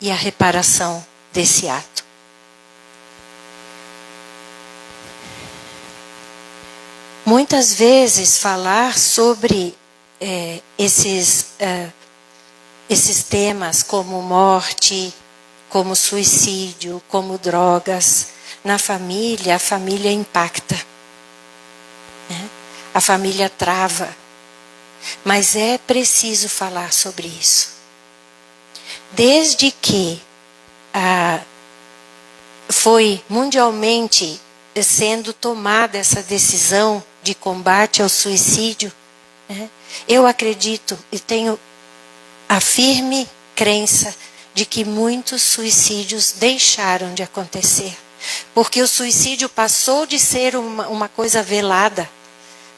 e a reparação desse ato. Muitas vezes falar sobre esses temas como morte, como suicídio, como drogas, na família, a família impacta, né? A família trava. Mas é preciso falar sobre isso. Desde que foi mundialmente sendo tomada essa decisão de combate ao suicídio, né? Eu acredito e tenho a firme crença de que muitos suicídios deixaram de acontecer. Porque o suicídio passou de ser uma coisa velada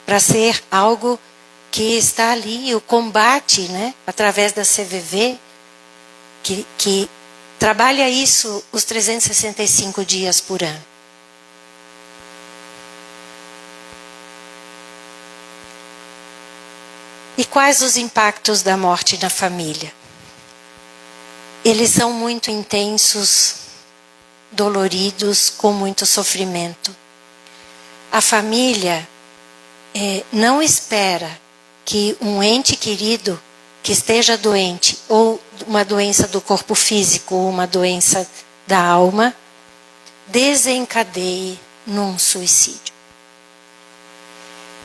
para ser algo que está ali, o combate, né, através da CVV, que trabalha isso os 365 dias por ano. E quais os impactos da morte na família? Eles são muito intensos, doloridos, com muito sofrimento. A família não espera que um ente querido que esteja doente, ou uma doença do corpo físico, ou uma doença da alma, desencadeie num suicídio.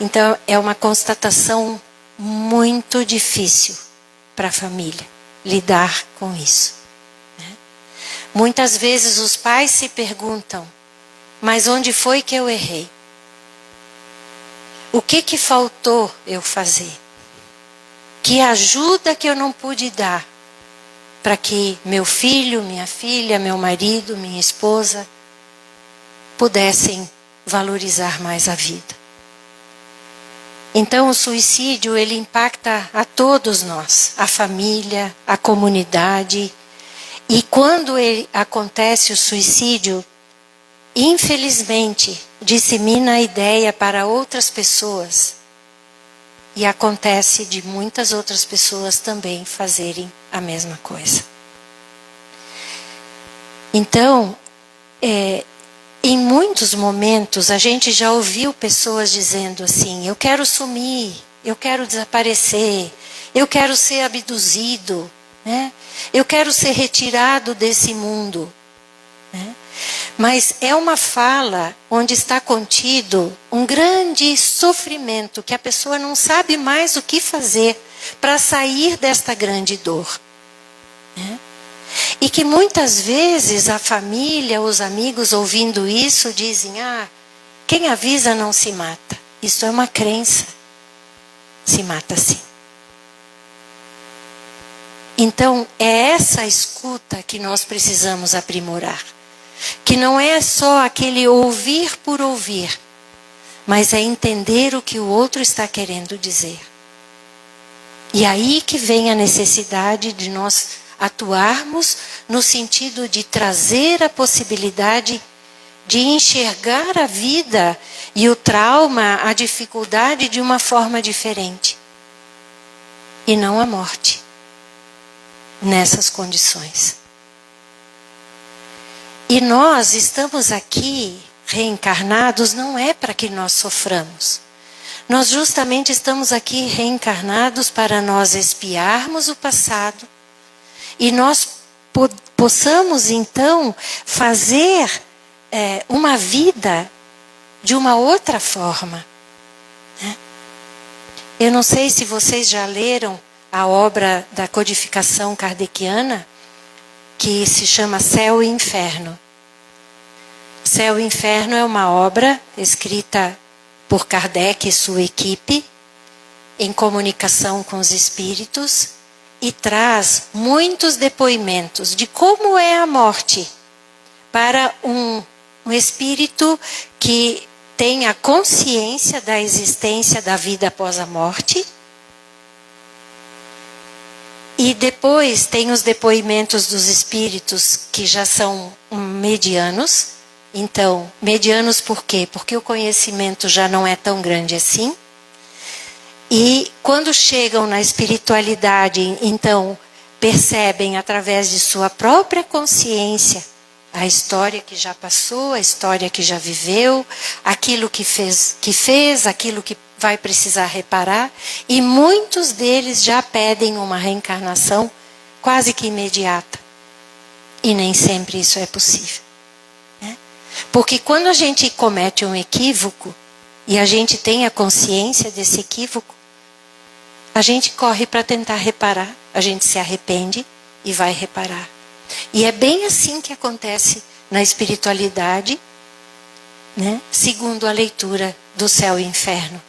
Então, é uma constatação muito difícil para a família lidar com isso, né? Muitas vezes os pais se perguntam, mas onde foi que eu errei? O que faltou eu fazer? Que ajuda que eu não pude dar para que meu filho, minha filha, meu marido, minha esposa pudessem valorizar mais a vida. Então o suicídio, ele impacta a todos nós, a família, a comunidade. E quando acontece o suicídio, infelizmente, dissemina a ideia para outras pessoas. E acontece de muitas outras pessoas também fazerem a mesma coisa. Então, em muitos momentos, a gente já ouviu pessoas dizendo assim: eu quero sumir, eu quero desaparecer, eu quero ser abduzido, né? Eu quero ser retirado desse mundo, né? Mas é uma fala onde está contido um grande sofrimento que a pessoa não sabe mais o que fazer para sair desta grande dor, né? E que muitas vezes a família, os amigos ouvindo isso dizem: quem avisa não se mata. Isso é uma crença. Se mata sim. Então é essa escuta que nós precisamos aprimorar. Que não é só aquele ouvir por ouvir, mas é entender o que o outro está querendo dizer. E aí que vem a necessidade de nós atuarmos no sentido de trazer a possibilidade de enxergar a vida e o trauma, a dificuldade de uma forma diferente. E não a morte. Nessas condições. E nós estamos aqui reencarnados não é para que nós soframos. Nós justamente estamos aqui reencarnados para nós expiarmos o passado e nós possamos então fazer uma vida de uma outra forma, né? Eu não sei se vocês já leram a obra da codificação kardeciana, que se chama Céu e Inferno. Céu e Inferno é uma obra escrita por Kardec e sua equipe, em comunicação com os espíritos, e traz muitos depoimentos de como é a morte para um espírito que tem a consciência da existência da vida após a morte. E depois tem os depoimentos dos espíritos que já são medianos. Então, medianos por quê? Porque o conhecimento já não é tão grande assim. E quando chegam na espiritualidade, então, percebem através de sua própria consciência a história que já passou, a história que já viveu, aquilo que fez, aquilo que vai precisar reparar, e muitos deles já pedem uma reencarnação quase que imediata. E nem sempre isso é possível, né? Porque quando a gente comete um equívoco, e a gente tem a consciência desse equívoco, a gente corre para tentar reparar, a gente se arrepende e vai reparar. E é bem assim que acontece na espiritualidade, né? Segundo a leitura do Céu e Inferno.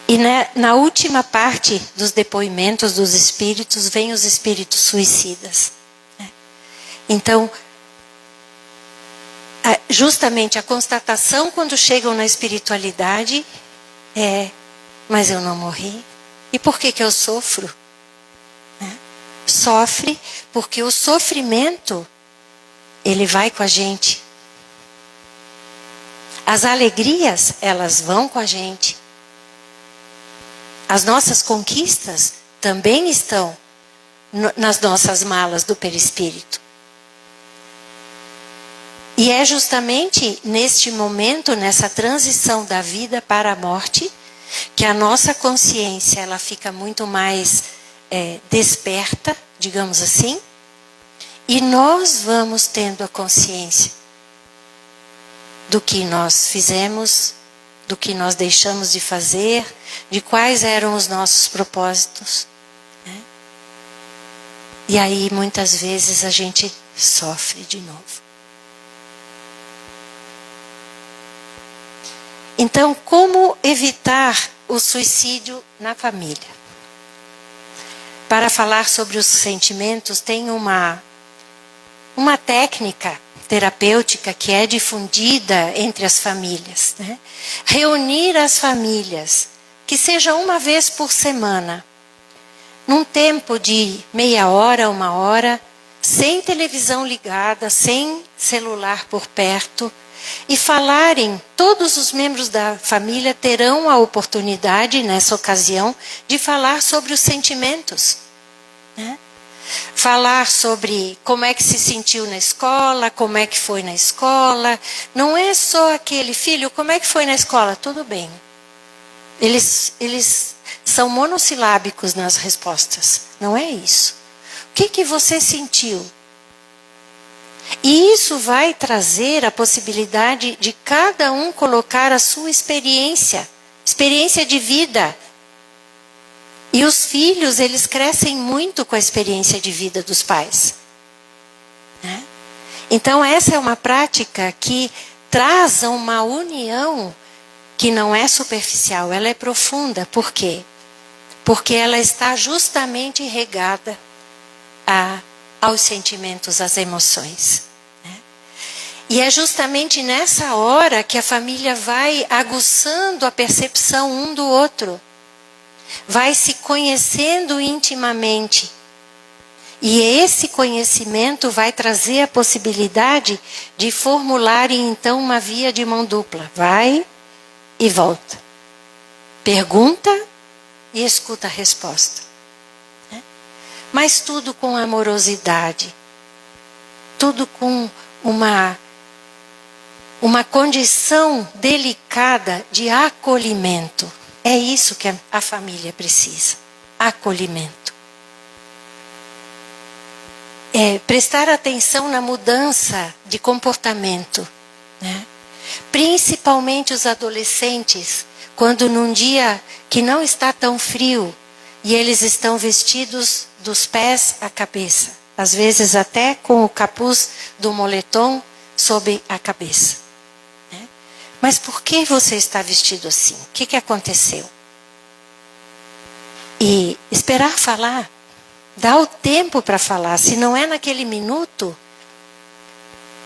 E na última parte dos depoimentos dos espíritos, vem os espíritos suicidas, né? Então, justamente a constatação quando chegam na espiritualidade é: mas eu não morri. E por que eu sofro? Né? Sofre porque o sofrimento, ele vai com a gente. As alegrias, elas vão com a gente. As nossas conquistas também estão nas nossas malas do perispírito. E é justamente neste momento, nessa transição da vida para a morte, que a nossa consciência ela fica muito mais desperta, digamos assim, e nós vamos tendo a consciência do que nós fizemos, do que nós deixamos de fazer, de quais eram os nossos propósitos, né? E aí muitas vezes a gente sofre de novo. Então, como evitar o suicídio na família? para falar sobre os sentimentos, tem uma técnica terapêutica que é difundida entre as famílias, né? Reunir as famílias, que seja uma vez por semana, num tempo de meia hora, 1 hora, sem televisão ligada, sem celular por perto, e falarem, todos os membros da família terão a oportunidade, nessa ocasião, de falar sobre os sentimentos, né? Falar sobre como é que se sentiu na escola, como é que foi na escola. Não é só aquele, filho, como é que foi na escola? Tudo bem. Eles são monossilábicos nas respostas. Não é isso. O que você sentiu? E isso vai trazer a possibilidade de cada um colocar a sua experiência de vida. E os filhos, eles crescem muito com a experiência de vida dos pais, né? Então, essa é uma prática que traz uma união que não é superficial, ela é profunda. Por quê? Porque ela está justamente regada aos sentimentos, às emoções, né? E é justamente nessa hora que a família vai aguçando a percepção um do outro. Vai se conhecendo intimamente. E esse conhecimento vai trazer a possibilidade de formularem então uma via de mão dupla. Vai e volta. Pergunta e escuta a resposta, né? Mas tudo com amorosidade. Tudo com uma condição delicada de acolhimento. É isso que a família precisa, acolhimento. Prestar atenção na mudança de comportamento, né? Principalmente os adolescentes, quando num dia que não está tão frio, e eles estão vestidos dos pés à cabeça, às vezes até com o capuz do moletom sob a cabeça. Mas por que você está vestido assim? O que aconteceu? E esperar falar. Dá o tempo para falar. Se não é naquele minuto,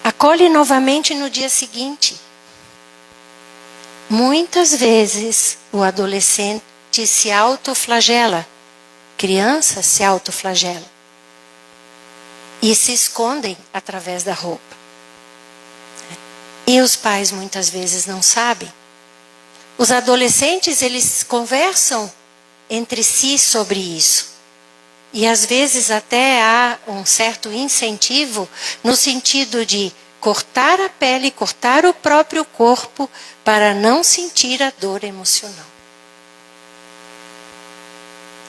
acolhe novamente no dia seguinte. Muitas vezes o adolescente se autoflagela. Criança se autoflagela. E se escondem através da roupa. E os pais muitas vezes não sabem. Os adolescentes, eles conversam entre si sobre isso. E às vezes até há um certo incentivo no sentido de cortar a pele, cortar o próprio corpo para não sentir a dor emocional.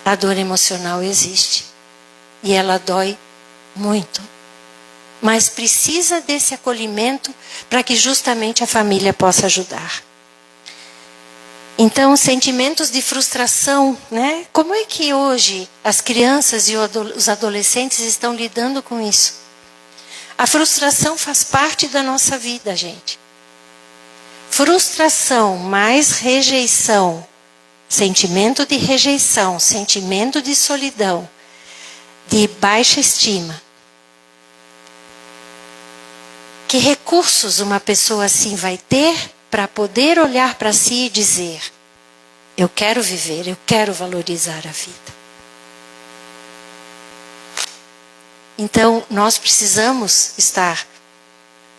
A dor emocional existe e ela dói muito. Mas precisa desse acolhimento para que justamente a família possa ajudar. Então, sentimentos de frustração, né? Como é que hoje as crianças e os adolescentes estão lidando com isso? A frustração faz parte da nossa vida, gente. Frustração mais rejeição, sentimento de rejeição, sentimento de solidão, de baixa estima. Que recursos uma pessoa assim vai ter para poder olhar para si e dizer: eu quero viver, eu quero valorizar a vida. Então, nós precisamos estar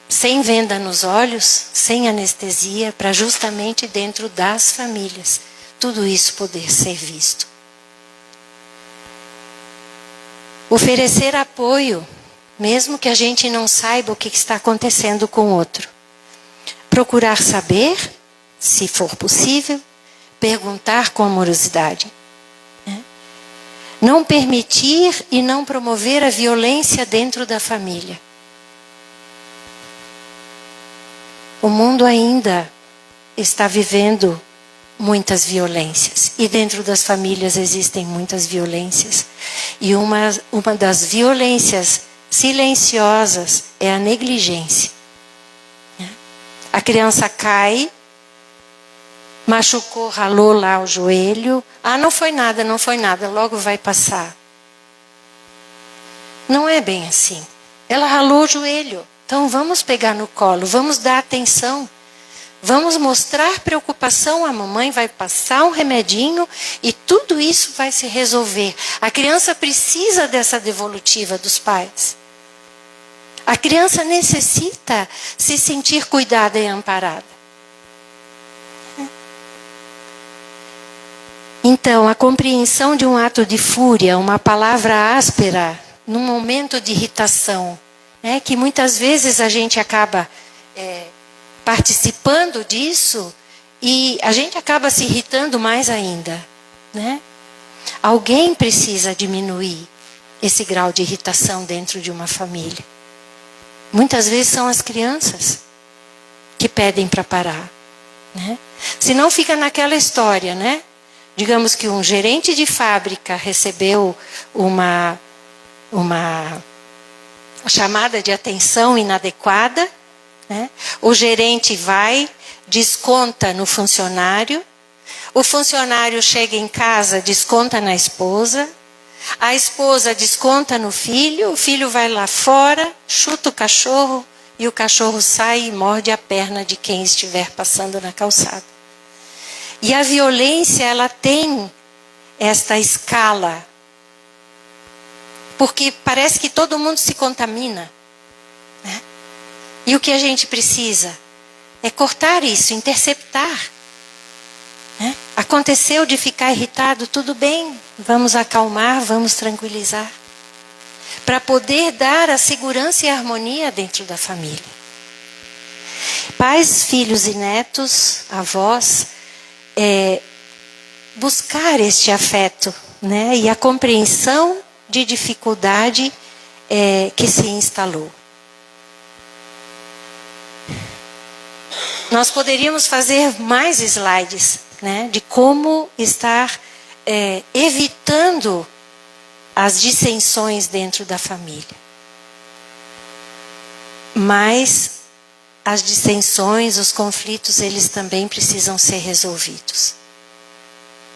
sem venda nos olhos, sem anestesia, para justamente dentro das famílias tudo isso poder ser visto. Oferecer apoio. Mesmo que a gente não saiba o que está acontecendo com o outro. Procurar saber, se for possível, perguntar com amorosidade. Não permitir e não promover a violência dentro da família. O mundo ainda está vivendo muitas violências. E dentro das famílias existem muitas violências. E uma das violências silenciosas é a negligência. A criança cai, machucou, ralou lá o joelho. Ah, não foi nada, logo vai passar. Não é bem assim. Ela ralou o joelho. Então vamos pegar no colo, vamos dar atenção. Vamos mostrar preocupação, a mamãe vai passar um remedinho e tudo isso vai se resolver. A criança precisa dessa devolutiva dos pais. A criança necessita se sentir cuidada e amparada. Então, a compreensão de um ato de fúria, uma palavra áspera, num momento de irritação, né, que muitas vezes a gente acaba participando disso e a gente acaba se irritando mais ainda, né? Alguém precisa diminuir esse grau de irritação dentro de uma família. Muitas vezes são as crianças que pedem para parar, né? Senão fica naquela história, né? Digamos que um gerente de fábrica recebeu uma chamada de atenção inadequada, né? O gerente vai, desconta no funcionário, o funcionário chega em casa, desconta na esposa, a esposa desconta no filho, o filho vai lá fora, chuta o cachorro e o cachorro sai e morde a perna de quem estiver passando na calçada. E a violência, ela tem esta escala, porque parece que todo mundo se contamina, né? E o que a gente precisa é cortar isso, interceptar, né? Aconteceu de ficar irritado, tudo bem, vamos acalmar, vamos tranquilizar, para poder dar a segurança e a harmonia dentro da família. Pais, filhos e netos, avós, buscar este afeto, né? E a compreensão de dificuldade que se instalou. Nós poderíamos fazer mais slides, né, de como estar evitando as dissensões dentro da família. Mas as dissensões, os conflitos, eles também precisam ser resolvidos.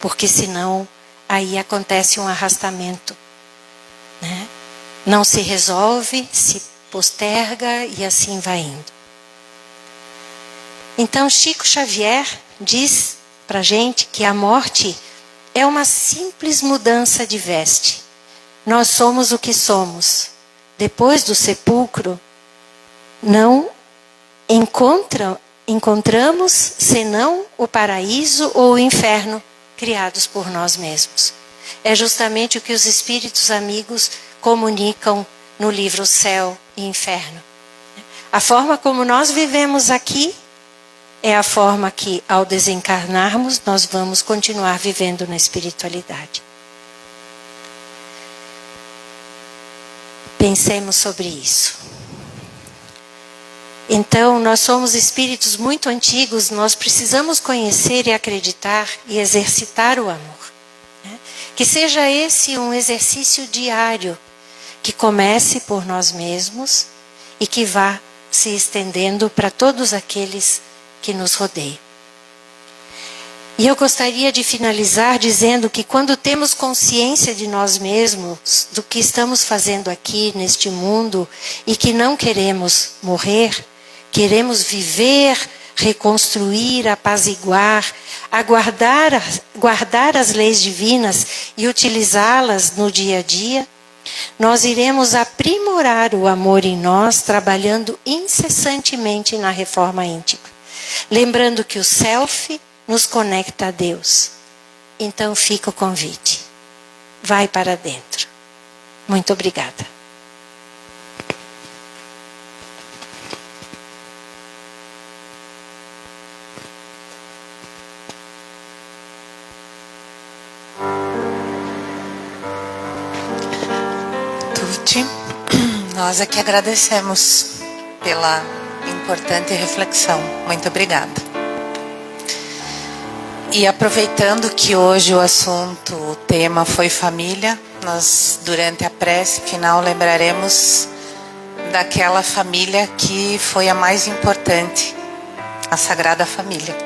Porque senão aí acontece um arrastamento, né? Não se resolve, se posterga e assim vai indo. Então Chico Xavier diz para a gente que a morte é uma simples mudança de veste. Nós somos o que somos. Depois do sepulcro, não encontramos senão o paraíso ou o inferno criados por nós mesmos. É justamente o que os espíritos amigos comunicam no livro Céu e Inferno. A forma como nós vivemos aqui é a forma que, ao desencarnarmos, nós vamos continuar vivendo na espiritualidade. Pensemos sobre isso. Então, nós somos espíritos muito antigos, nós precisamos conhecer e acreditar e exercitar o amor, né? Que seja esse um exercício diário, que comece por nós mesmos e que vá se estendendo para todos aqueles que nos rodeiam. E eu gostaria de finalizar dizendo que quando temos consciência de nós mesmos, do que estamos fazendo aqui neste mundo e que não queremos morrer, queremos viver, reconstruir, apaziguar, guardar as leis divinas e utilizá-las no dia a dia, nós iremos aprimorar o amor em nós, trabalhando incessantemente na reforma íntima. Lembrando que o self nos conecta a Deus. Então fica o convite. Vai para dentro. Muito obrigada. Tuti, nós aqui agradecemos pela importante reflexão. Muito obrigada. E aproveitando que hoje o assunto, o tema foi família, nós durante a prece final lembraremos daquela família que foi a mais importante, a Sagrada Família.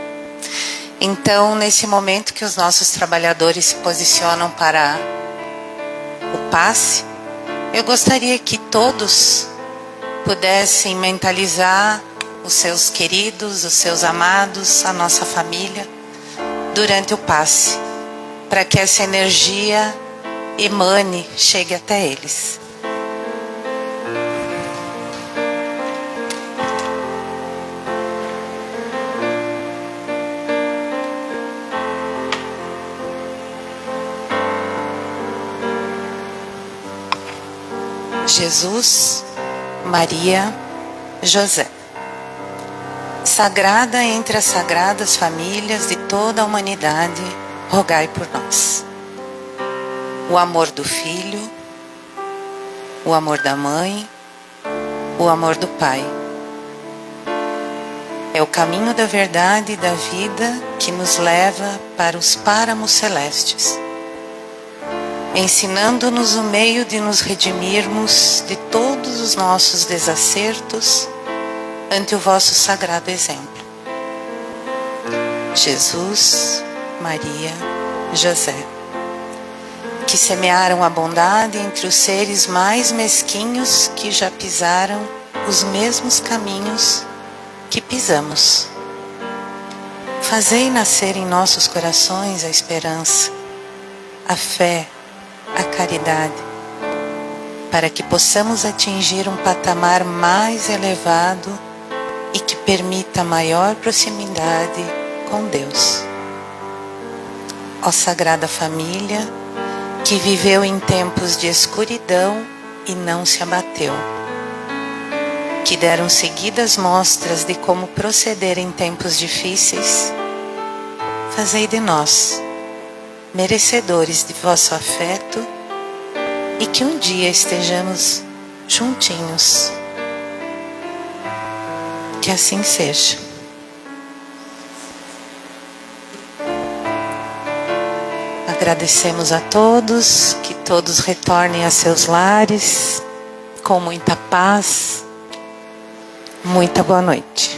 Então, nesse momento que os nossos trabalhadores se posicionam para o passe, Eu gostaria que todos pudessem mentalizar os seus queridos, os seus amados, a nossa família, durante o passe, para que essa energia emane, chegue até eles. Jesus, Maria, José. Sagrada entre as sagradas famílias de toda a humanidade, rogai por nós. O amor do filho, o amor da mãe, o amor do pai. É o caminho da verdade e da vida que nos leva para os páramos celestes, ensinando-nos o meio de nos redimirmos de todos os nossos desacertos ante o vosso sagrado exemplo. Jesus, Maria, José, que semearam a bondade entre os seres mais mesquinhos que já pisaram os mesmos caminhos que pisamos. Fazei nascer em nossos corações a esperança, a fé, a caridade, para que possamos atingir um patamar mais elevado e que permita maior proximidade com Deus. Ó Sagrada Família, que viveu em tempos de escuridão e não se abateu, que deram seguidas mostras de como proceder em tempos difíceis, fazei de nós merecedores de vosso afeto e que um dia estejamos juntinhos. Que assim seja. Agradecemos a todos, que todos retornem a seus lares com muita paz. Muita boa noite.